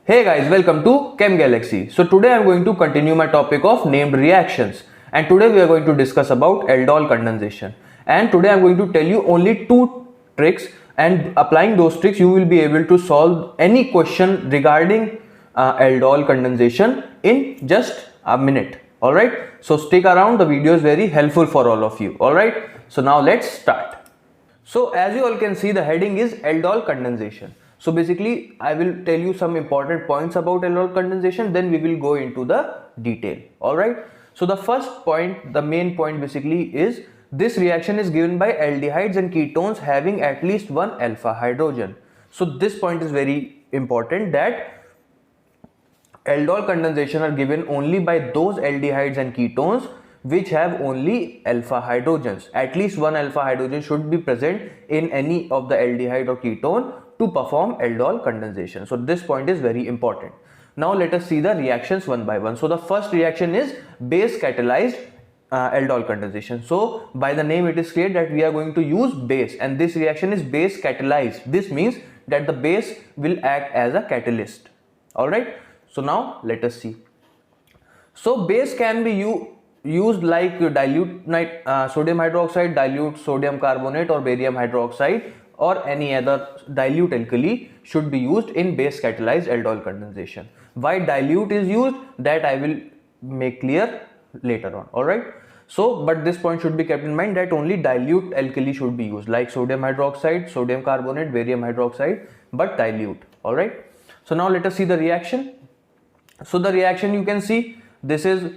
Hey guys, welcome to Chem Galaxy. So today I am going to continue my topic of named reactions, and today we are going to discuss about aldol condensation. And today I am going to tell you only two tricks, and applying those tricks you will be able to solve any question regarding aldol condensation in just a minute. Alright, so stick around, the video is very helpful for all of you. Alright, so now let's start. So as you all can see, the heading is aldol condensation. So basically I will tell you some important points about aldol condensation, then we will go into the detail. Alright, so the first point, the main point basically is this reaction is given by aldehydes and ketones having at least one alpha hydrogen. So this point is very important, that aldol condensation are given only by those aldehydes and ketones which have only alpha hydrogens. At least one alpha hydrogen should be present in any of the aldehyde or ketone to perform aldol condensation. So this point is very important. Now let us see the reactions one by one. So the first reaction is base catalyzed aldol condensation. So by the name it is clear that we are going to use base, and this reaction is base catalyzed. This means that the base will act as a catalyst. Alright, so now let us see. So base can be used like dilute sodium hydroxide, dilute sodium carbonate or barium hydroxide, or any other dilute alkali should be used in base catalyzed aldol condensation. Why dilute is used, that I will make clear later on. Alright, so but this point should be kept in mind that only dilute alkali should be used, like sodium hydroxide, sodium carbonate, barium hydroxide, but dilute. Alright, so now let us see the reaction. So the reaction, you can see this is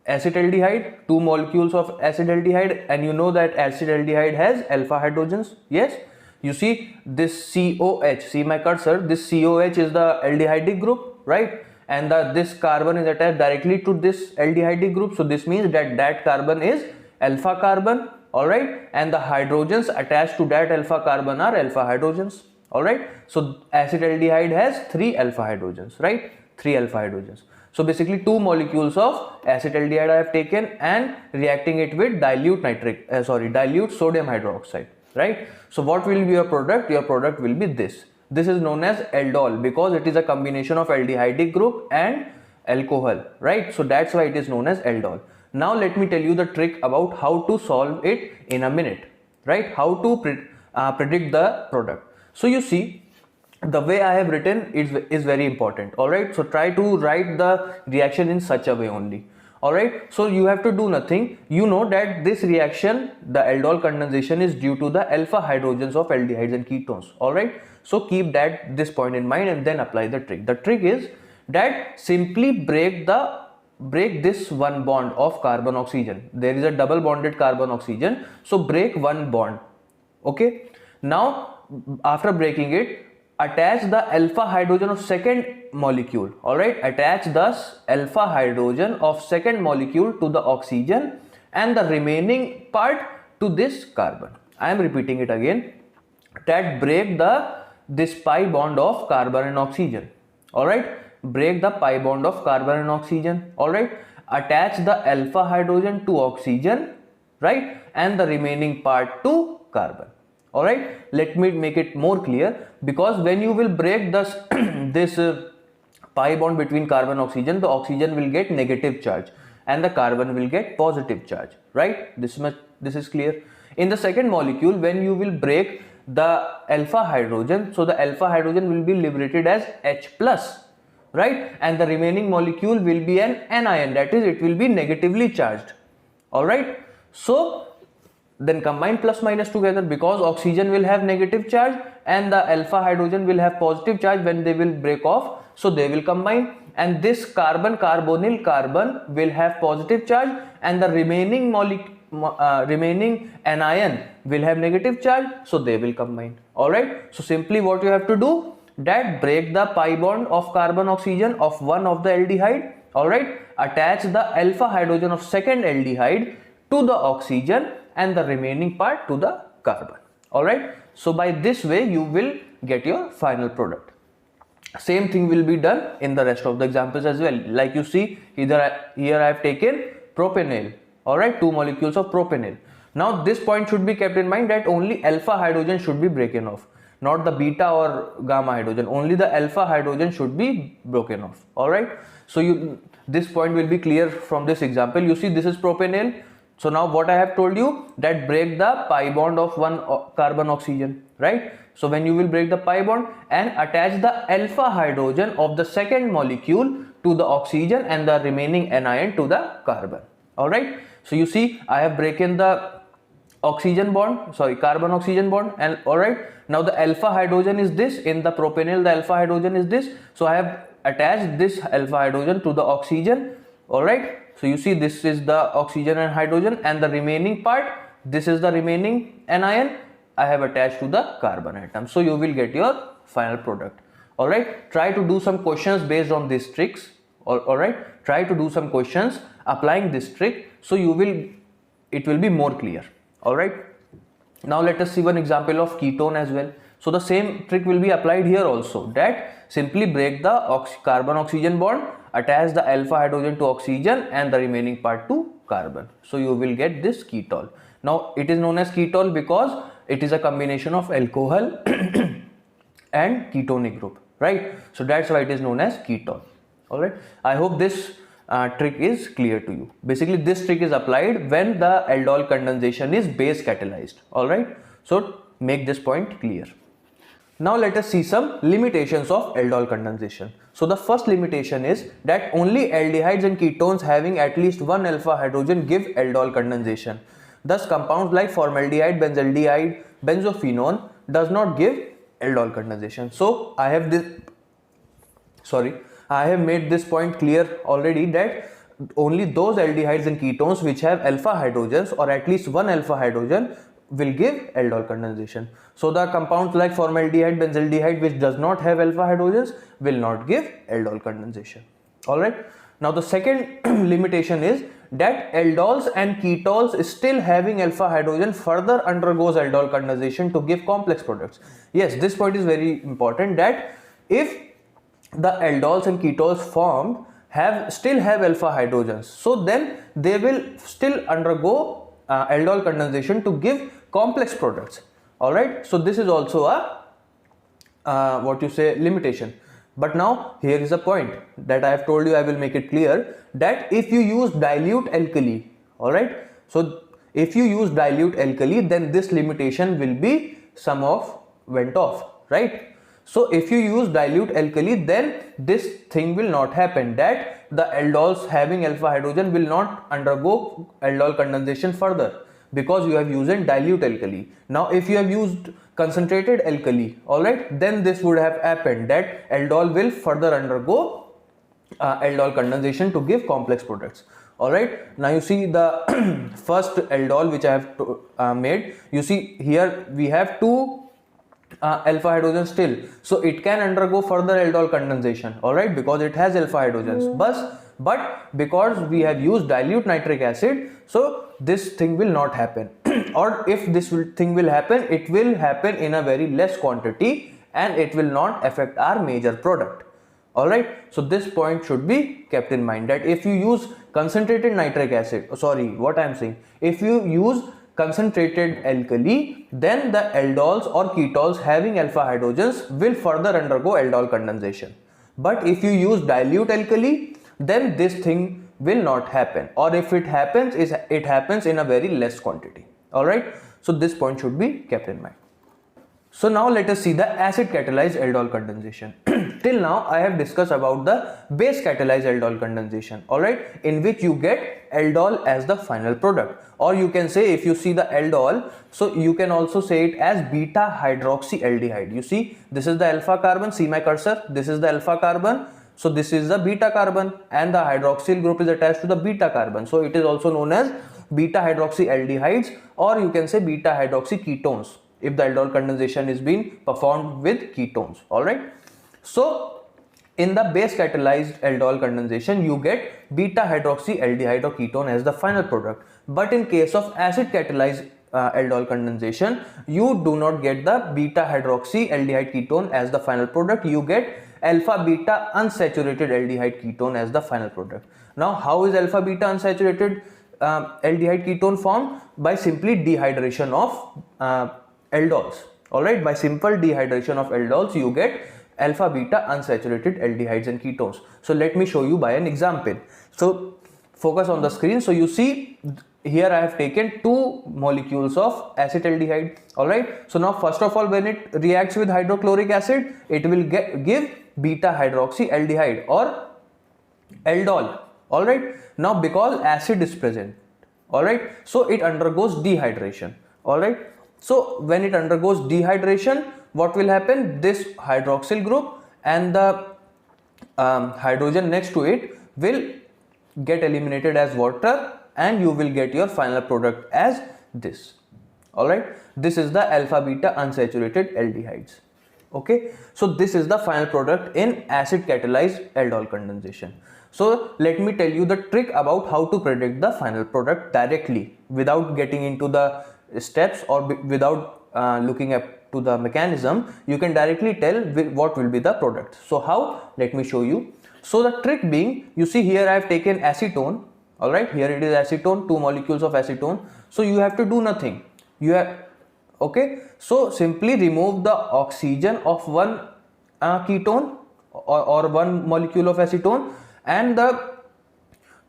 acetaldehyde, two molecules of acetaldehyde, and you know that acetaldehyde has alpha hydrogens. Yes, you see this COH, see my cursor, this COH is the aldehydic group, right? And this carbon is attached directly to this aldehydic group, so this means that carbon is alpha carbon. Alright, and the hydrogens attached to that alpha carbon are alpha hydrogens. Alright, so acetaldehyde has 3 alpha hydrogens, right? 3 alpha hydrogens. So basically 2 molecules of acetaldehyde I have taken and reacting it with dilute sodium hydroxide, right? So what will be your product? Your product will be this. This is known as aldol because it is a combination of aldehydic group and alcohol, right? So that's why it is known as aldol. Now let me tell you the trick about how to solve it in a minute, right? How to predict the product. So you see, the way I have written is very important. Alright, so try to write the reaction in such a way only. Alright, so you have to do nothing. You know that this reaction, the aldol condensation, is due to the alpha hydrogens of aldehydes and ketones. Alright, so keep this point in mind and then apply the trick. The trick is that simply break this one bond of carbon oxygen. There is a double bonded carbon oxygen, so break one bond. Okay, now after breaking it, attach the alpha hydrogen of second molecule. Alright, attach thus alpha hydrogen of second molecule to the oxygen and the remaining part to this carbon. I am repeating it again, that break this pi bond of carbon and oxygen. Alright, break the pi bond of carbon and oxygen. Alright, attach the alpha hydrogen to oxygen, right, and the remaining part to carbon. Alright, let me make it more clear, because when you will break this pi bond between carbon and oxygen, the oxygen will get negative charge and the carbon will get positive charge, right? This is clear. In the second molecule, when you will break the alpha hydrogen, so the alpha hydrogen will be liberated as H plus, right? And the remaining molecule will be an anion, that is, it will be negatively charged. Alright, so then combine plus minus together, because oxygen will have negative charge and the alpha hydrogen will have positive charge. When they will break off, so they will combine, and this carbonyl carbon will have positive charge and the remaining anion will have negative charge, so they will combine. Alright, so simply what you have to do, that break the pi bond of carbon oxygen of one of the aldehyde. Alright, attach the alpha hydrogen of second aldehyde to the oxygen and the remaining part to the carbon. Alright, so by this way you will get your final product. Same thing will be done in the rest of the examples as well. Like you see, here I have taken propanol. Alright, 2 molecules of propanol. Now this point should be kept in mind, that only alpha hydrogen should be broken off. not the beta or gamma hydrogen. Only the alpha hydrogen should be broken off. All right. So this point will be clear from this example. You see, this is propanol. So now what I have told you, that break the pi bond of one carbon oxygen, right? So when you will break the pi bond and attach the alpha hydrogen of the second molecule to the oxygen and the remaining anion to the carbon. All right. So you see, I have broken the carbon oxygen bond, and all right, now the alpha hydrogen is this. In the propanol, the alpha hydrogen is this. So I have attached this alpha hydrogen to the oxygen. All right. So you see, this is the oxygen and hydrogen, and the remaining part, this is the remaining anion, I have attached to the carbon atom. So you will get your final product. All right. Try to do some questions based on these tricks. All right. Try to do some questions applying this trick, so it will be more clear. All right. Now let us see one example of ketone as well. So the same trick will be applied here also, that simply break the carbon oxygen bond, attach the alpha hydrogen to oxygen and the remaining part to carbon. So you will get this ketol. Now it is known as ketol because it is a combination of alcohol and ketonic group, right? So that's why it is known as ketol. All right. I hope this trick is clear to you. Basically, this trick is applied when the aldol condensation is base catalyzed. All right. So make this point clear. Now let us see some limitations of aldol condensation. So the first limitation is that only aldehydes and ketones having at least one alpha hydrogen give aldol condensation. Thus, compounds like formaldehyde, benzaldehyde, benzophenone does not give aldol condensation. So I have made this point clear already, that only those aldehydes and ketones which have alpha hydrogens or at least one alpha hydrogen will give aldol condensation. So the compounds like formaldehyde, benzaldehyde which does not have alpha hydrogens will not give aldol condensation. All right. Now the second limitation is that aldols and ketols still having alpha hydrogen further undergoes aldol condensation to give complex products. Yes, this point is very important, that if the aldols and ketols formed still have alpha hydrogens, so then they will still undergo aldol condensation to give complex products. All right. So this is also a limitation. But now here is a point that I have told you. I will make it clear that if you use dilute alkali, all right, so if you use dilute alkali, then this limitation will be went off, right? So if you use dilute alkali, then this thing will not happen, that the aldols having alpha hydrogen will not undergo aldol condensation further, because you have used dilute alkali. Now if you have used concentrated alkali, all right, then this would have happened, that aldol will further undergo aldol condensation to give complex products. All right. Now you see the first aldol which I have made. You see here we have two alpha hydrogens still, so it can undergo further aldol condensation, all right, because it has alpha hydrogens. But because we have used dilute nitric acid, so this thing will not happen or if this thing will happen, it will happen in a very less quantity and it will not affect our major product. All right. So this point should be kept in mind, that if you use concentrated nitric acid, if you use concentrated alkali, then the aldols or ketols having alpha hydrogens will further undergo aldol condensation. But if you use dilute alkali, then this thing will not happen, or if it happens, it happens in a very less quantity. All right. So this point should be kept in mind. So now let us see the acid catalyzed aldol condensation. Till now I have discussed about the base catalyzed aldol condensation, all right, in which you get aldol as the final product, or you can say, if you see the aldol, so you can also say it as beta hydroxyaldehyde. You see, this is the alpha carbon, see my cursor, this is the alpha carbon, so this is the beta carbon, and the hydroxyl group is attached to the beta carbon, so it is also known as beta hydroxyaldehydes, or you can say beta hydroxyketones if the aldol condensation is being performed with ketones. All right. So in the base catalyzed aldol condensation, you get beta hydroxyaldehyde or ketone as the final product. But in case of acid catalyzed aldol condensation, you do not get the beta hydroxyaldehyde ketone as the final product. You get alpha beta unsaturated aldehyde ketone as the final product. Now, how is alpha beta unsaturated aldehyde ketone formed? By simply dehydration of aldols. All right, by simple dehydration of aldols, you get alpha beta unsaturated aldehydes and ketones. So let me show you by an example. So focus on the screen. So you see here I have taken 2 molecules of acetaldehyde. All right. So now first of all, when it reacts with hydrochloric acid, it will give beta hydroxyaldehyde or aldol. All right. Now because acid is present, all right, so it undergoes dehydration. All right. So when it undergoes dehydration, what will happen? This hydroxyl group and the hydrogen next to it will get eliminated as water, and you will get your final product as this. All right, this is the alpha beta unsaturated aldehydes. Okay, so this is the final product in acid catalyzed aldol condensation. So let me tell you the trick about how to predict the final product directly without getting into the steps or without looking at to the mechanism. You can directly tell what will be the product. So how? Let me show you. So the trick being, you see here I have taken acetone. All right, here it is acetone, 2 molecules of acetone. So you have to do nothing. You have, okay, so simply remove the oxygen of one ketone or 1 molecule of acetone and the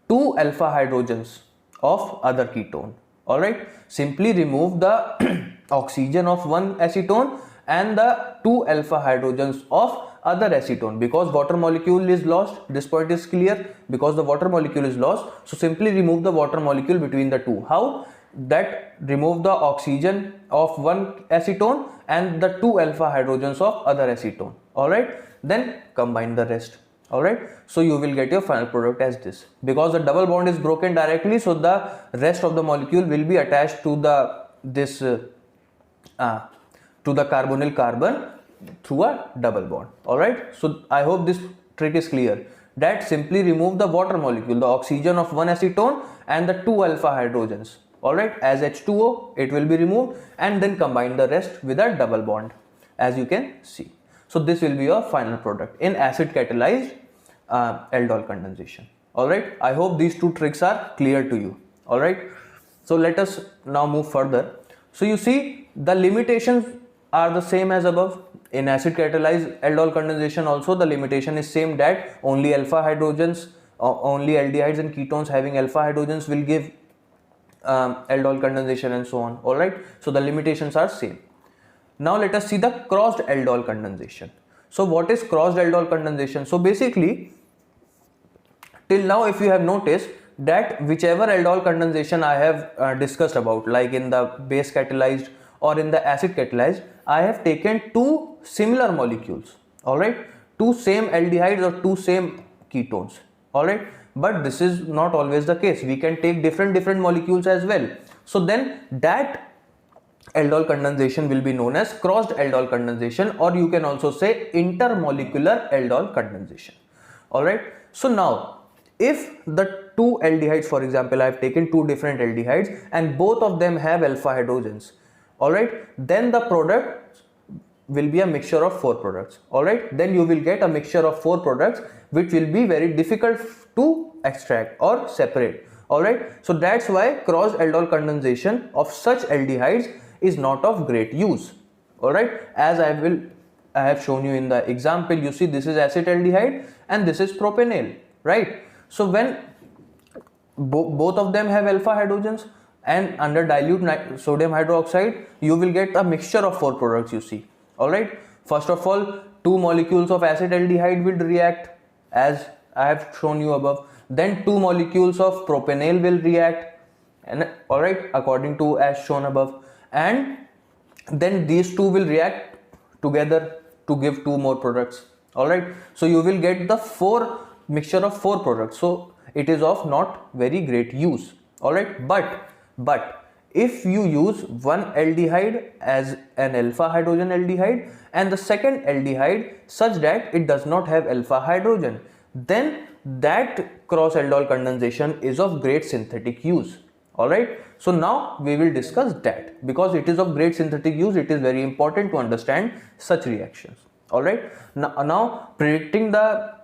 2 alpha hydrogens of other ketone. All right, simply remove the oxygen of one acetone and the 2 alpha hydrogens of other acetone, because water molecule is lost. This point is clear, because the water molecule is lost. So simply remove the water molecule between the two. How? That remove the oxygen of one acetone and the 2 alpha hydrogens of other acetone. All right, then combine the rest. All right, so you will get your final product as this, because the double bond is broken directly, so the rest of the molecule will be attached to the carbonyl carbon through a double bond. All right, so I hope this trick is clear, that simply remove the water molecule, the oxygen of one acetone and the 2 alpha hydrogens. All right, as H2O it will be removed, and then combine the rest with a double bond, as you can see. So this will be your final product in acid catalyzed aldol condensation. All right, I hope these 2 tricks are clear to you. All right, so let us now move further. So you see the limitations are the same as above. In acid catalyzed aldol condensation also the limitation is same, that only alpha hydrogens, only aldehydes and ketones having alpha hydrogens will give aldol condensation and so on. All right, so the limitations are same. Now let us see the crossed aldol condensation. So what is crossed aldol condensation? So basically, till now if you have noticed that whichever aldol condensation I have discussed about, like in the base catalyzed or in the acid catalyzed, I have taken 2 similar molecules. All right, 2 same aldehydes or 2 same ketones. All right, but this is not always the case. We can take different molecules as well. So then that aldol condensation will be known as crossed aldol condensation, or you can also say intermolecular aldol condensation. All right, so now if the 2 aldehydes, for example, I have taken 2 different aldehydes and both of them have alpha hydrogens, all right, then the product will be a mixture of 4 products. All right, then you will get a mixture of 4 products which will be very difficult to extract or separate. All right, so that's why crossed aldol condensation of such aldehydes is not of great use. All right, as I have shown you in the example, you see this is acetaldehyde and this is propanol, right? So when both of them have alpha hydrogens and under dilute sodium hydroxide, you will get a mixture of 4 products, you see. All right, first of all, 2 molecules of acetaldehyde will react as I have shown you above, then 2 molecules of propanol will react, and all right, according to as shown above, and then these 2 will react together to give 2 more products. All right, so you will get the mixture of 4 products. So it is of not very great use. All right, but if you use one aldehyde as an alpha hydrogen aldehyde and the second aldehyde such that it does not have alpha hydrogen, then that cross aldol condensation is of great synthetic use. All right, so now we will discuss that, because it is of great synthetic use. It is very important to understand such reactions. All right, now predicting the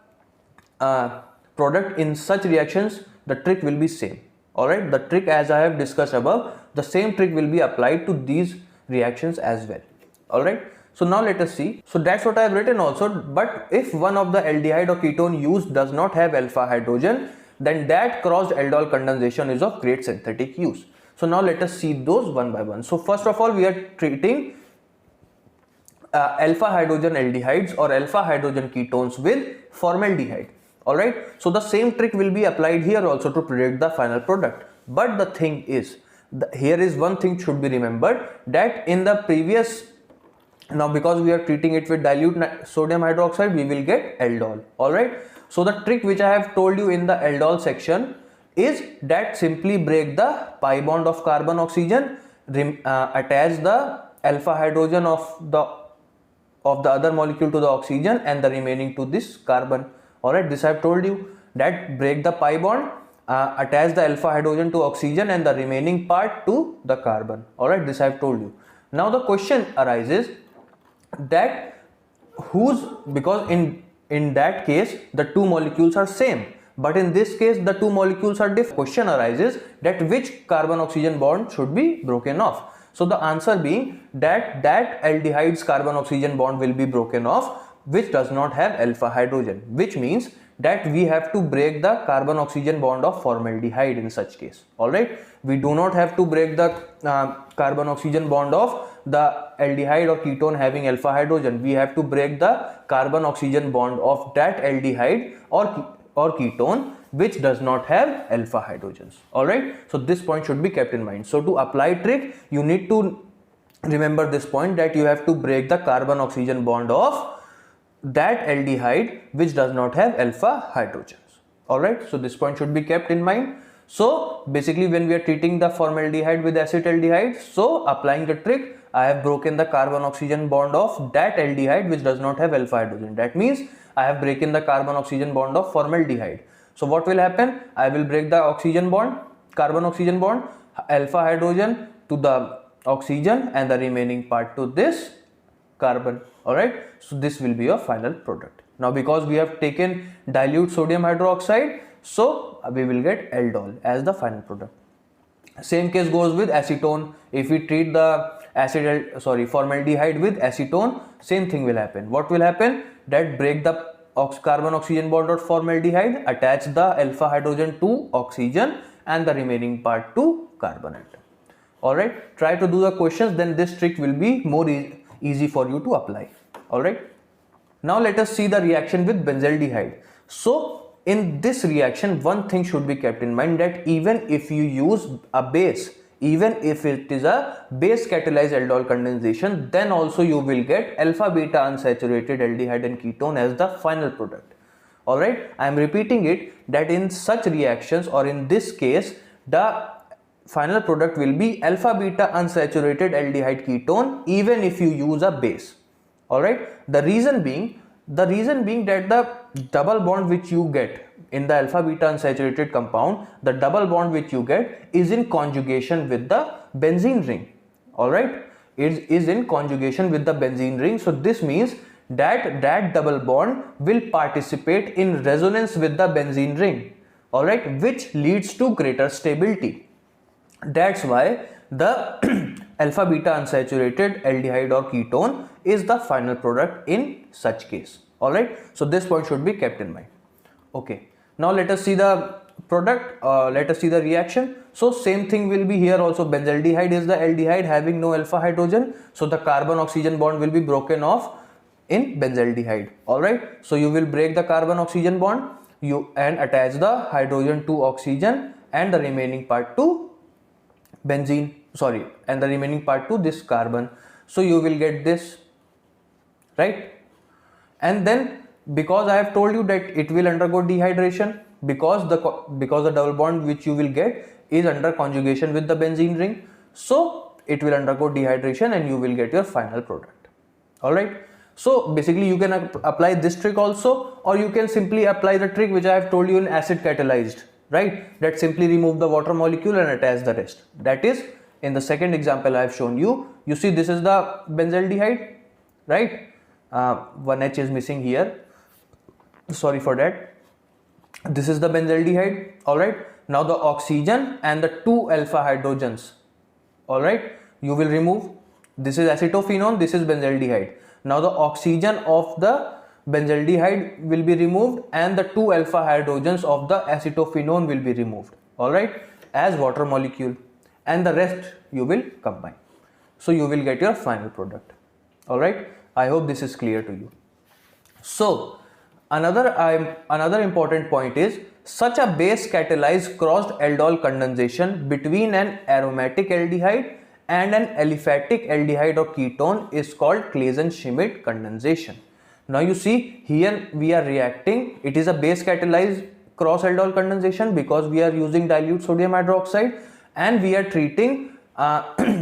product in such reactions, the trick will be same. All right, the trick as I have discussed above, the same trick will be applied to these reactions as well. All right. So now let us see. So that's what I have written also. But if one of the aldehyde or ketone used does not have alpha hydrogen, then that crossed aldol condensation is of great synthetic use. So now let us see those one by one. So first of all, we are treating alpha hydrogen aldehydes or alpha hydrogen ketones with formaldehyde. Alright, so the same trick will be applied here also to predict the final product. But the thing is, here is one thing should be remembered, that in the previous, now because we are treating it with dilute sodium hydroxide, we will get aldol. Alright, so the trick which I have told you in the aldol section is that simply break the pi bond of carbon oxygen, attach the alpha hydrogen of the other molecule to the oxygen and the remaining to this carbon. Alright, this I have told you, that break the pi bond, attach the alpha hydrogen to oxygen and the remaining part to the carbon. Alright, this I have told you. Now the question arises that because in that case the two molecules are same, but in this case the two molecules are different. Question arises that which carbon oxygen bond should be broken off. So the answer being that aldehyde's carbon oxygen bond will be broken off, which does not have alpha hydrogen, which means that we have to break the carbon oxygen bond of formaldehyde in such case. Alright, we do not have to break the carbon oxygen bond of the aldehyde or ketone having alpha hydrogen. We have to break the carbon oxygen bond of that aldehyde or ketone which does not have alpha hydrogens. Alright, so this point should be kept in mind. So to apply trick, you need to remember this point, that you have to break the carbon oxygen bond of that aldehyde which does not have alpha hydrogens. Alright, so this point should be kept in mind. So basically when we are treating the formaldehyde with acetaldehyde, so applying the trick, I have broken the carbon oxygen bond of that aldehyde which does not have alpha hydrogen. That means I have broken the carbon oxygen bond of formaldehyde. So what will happen? I will break the oxygen bond, carbon oxygen bond, alpha hydrogen to the oxygen and the remaining part to this carbon. Alright, so this will be your final product. Now because we have taken dilute sodium hydroxide, so we will get aldol as the final product. Same case goes with acetone. If we treat the formaldehyde with acetone, same thing will happen. What will happen? That break the carbon oxygen bond of formaldehyde, attach the alpha hydrogen to oxygen and the remaining part to carbon atom. Alright, try to do the questions, then this trick will be more easy for you to apply. Alright, now let us see the reaction with benzaldehyde. So in this reaction, one thing should be kept in mind, that even if you use a base, even if it is a base catalyzed aldol condensation, then also you will get alpha beta unsaturated aldehyde and ketone as the final product. Alright, I am repeating it, that in such reactions or in this case, the final product will be alpha beta unsaturated aldehyde ketone even if you use a base. Alright, the reason being that the double bond which you get in the alpha beta unsaturated compound, the double bond which you get is in conjugation with the benzene ring. Alright, it is in conjugation with the benzene ring. So this means that double bond will participate in resonance with the benzene ring. Alright, which leads to greater stability. That's why the alpha beta unsaturated aldehyde or ketone is the final product in such case. Alright, so this point should be kept in mind. Okay, now let us see the product, let us see the reaction. So same thing will be here also. Benzaldehyde is the aldehyde having no alpha hydrogen, so the carbon oxygen bond will be broken off in benzaldehyde. Alright, so you will break the carbon oxygen bond and attach the hydrogen to oxygen and the remaining part to benzene, and the remaining part to this carbon. So you will get this, right? And then because I have told you that it will undergo dehydration, because the double bond which you will get is under conjugation with the benzene ring, so it will undergo dehydration and you will get your final product. Alright, so basically you can apply this trick also, or you can simply apply the trick which I have told you in acid catalyzed, right? That simply remove the water molecule and attach the rest. That is, in the second example I have shown you, you see this is the benzaldehyde, right? One H is missing here, sorry for that. This is the benzaldehyde. Alright, now the oxygen and the two alpha hydrogens, alright, you will remove. This is acetophenone, this is benzaldehyde. Now the oxygen of the benzaldehyde will be removed and the 2 alpha hydrogens of the acetophenone will be removed, alright, as water molecule, and the rest you will combine. So you will get your final product, alright. I hope this is clear to you. So another important point is, such a base catalyzed crossed aldol condensation between an aromatic aldehyde and an aliphatic aldehyde or ketone is called Claisen-Schmidt condensation. Now you see here we are reacting, it is a base catalyzed cross aldol condensation because we are using dilute sodium hydroxide, and we are treating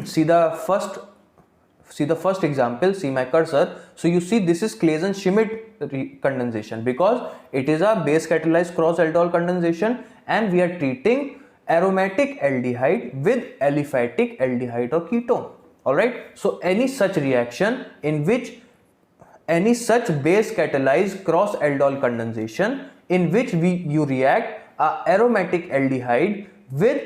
see the first example, see my cursor. So you see this is Claisen-Schmidt condensation because it is a base catalyzed cross aldol condensation and we are treating aromatic aldehyde with aliphatic aldehyde or ketone, alright. So any such reaction in which any such base catalyzed cross aldol condensation in which you react aromatic aldehyde with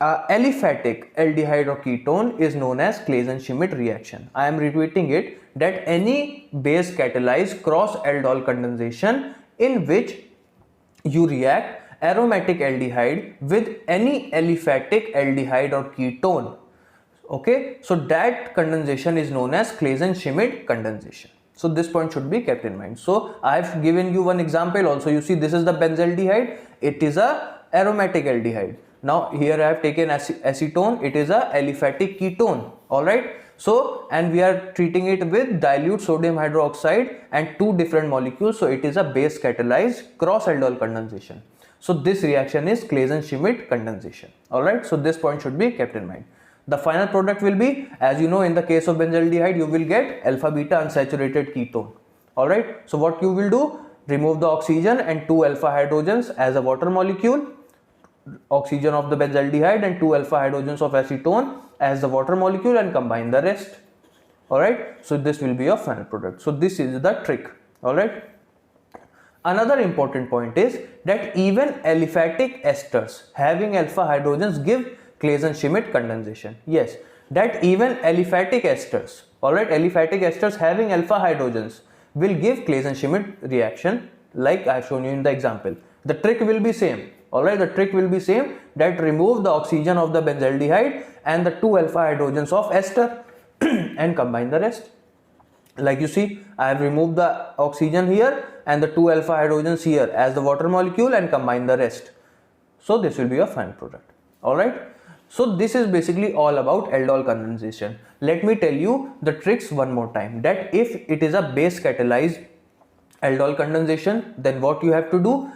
aliphatic aldehyde or ketone is known as Claisen-Schmidt reaction. I am repeating it, that any base catalyzed cross aldol condensation in which you react aromatic aldehyde with any aliphatic aldehyde or ketone, okay, so that condensation is known as Claisen-Schmidt condensation. So this point should be kept in mind. So I have given you one example also. You see this is the benzaldehyde, it is a aromatic aldehyde. Now here I have taken acetone, it is a aliphatic ketone, alright. So and we are treating it with dilute sodium hydroxide and two different molecules, so it is a base catalyzed cross aldol condensation. So this reaction is Claisen-Schmidt condensation, alright. So this point should be kept in mind. The final product will be, as you know, in the case of benzaldehyde you will get alpha beta unsaturated ketone, alright. So what you will do, remove the oxygen and 2 alpha hydrogens as a water molecule, oxygen of the benzaldehyde and 2 alpha hydrogens of acetone as the water molecule, and combine the rest, alright. So this will be your final product. So this is the trick, alright. Another important point is that even aliphatic esters having alpha hydrogens give Claisen-Schmidt condensation. Yes, that even aliphatic esters, alright, aliphatic esters having alpha hydrogens will give Claisen-Schmidt reaction, like I have shown you in the example. The trick will be same, alright, the trick will be same, that remove the oxygen of the benzaldehyde and the 2 alpha hydrogens of ester and combine the rest. Like you see, I have removed the oxygen here and the 2 alpha hydrogens here as the water molecule and combine the rest. So this will be your final product, alright. So this is basically all about aldol condensation. Let me tell you the tricks one more time, that if it is a base catalyzed aldol condensation, then what you have to do,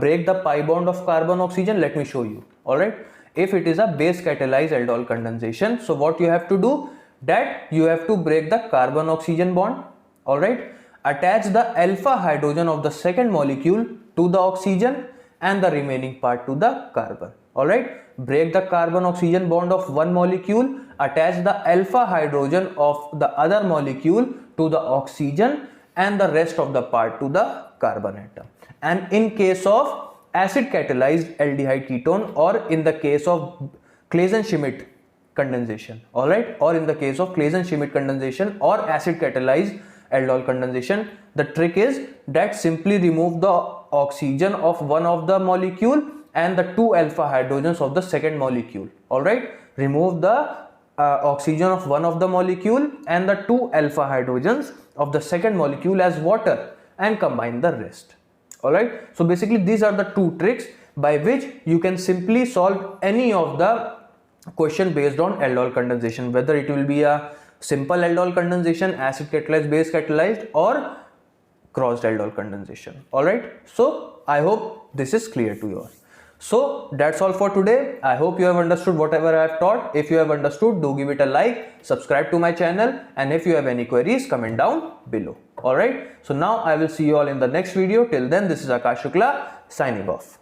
break the pi bond of carbon oxygen. Let me show you, alright. If it is a base catalyzed aldol condensation, so what you have to do, that you have to break the carbon oxygen bond, alright, attach the alpha hydrogen of the second molecule to the oxygen and the remaining part to the carbon, alright. Break the carbon oxygen bond of one molecule, attach the alpha hydrogen of the other molecule to the oxygen and the rest of the part to the carbon atom. And in case of acid catalyzed aldehyde ketone, or in the case of Claisen-Schmidt condensation, alright, or in the case of Claisen-Schmidt condensation or acid catalyzed aldol condensation, the trick is that simply remove the oxygen of one of the molecule and the 2 alpha hydrogens of the second molecule, alright. Remove the oxygen of one of the molecule and the 2 alpha hydrogens of the second molecule as water and combine the rest, alright. So basically these are the two tricks by which you can simply solve any of the question based on aldol condensation, whether it will be a simple aldol condensation, acid catalyzed, base catalyzed, or crossed aldol condensation, alright. So I hope this is clear to you all. So that's all for today. I hope you have understood whatever I have taught. If you have understood, do give it a like, subscribe to my channel, and if you have any queries, comment down below, alright. So now I will see you all in the next video. Till then, this is Akash Shukla signing off.